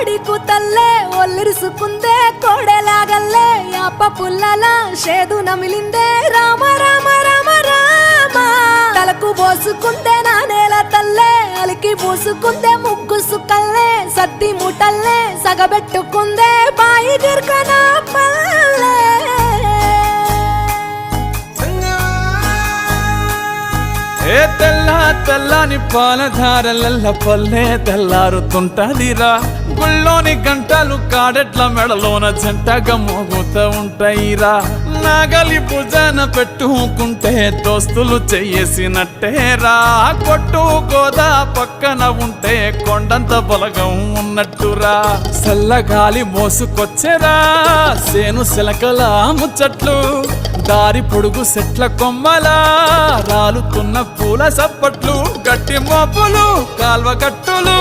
కోడి కూతల్లే ఒల్లిరుసుకుందే కోడెలాగల్లే యాప పుల్లల షేదు నమిలిందే రామ రామ రామ రామ తలకు పోసుకుందే నా నేల తల్లే అలికి పూసుకుందే ముగ్గు సుక్కల్లే సద్ది ముటల్లే సగబెట్టుకుందే బాయి గిర్కన పల్లె ఏ తెల్ల తెల్లని పాలధారలల్ల పల్లె తెల్లారుతుంటదిరా గుళ్ళోని గంటలు కాడెట్ల మెడలోన జంటగా మోగుతూ ఉంటాయిరా నాగలి భుజాన పెట్టుకుంటే దోస్తులు చెయ్యేసినట్టేరా కొట్టు గోదా పక్కన ఉంటే కొండంత బలగం ఉన్నట్టురా చల్లగాలి మోసుకొచ్చెరా సేను సిలకల ముచ్చట్లు దారి పొడుగు సెట్ల కొమ్మలా రాలుతున్న పూల సప్పట్లు గట్టి మోపులు కాల్వ గట్టులు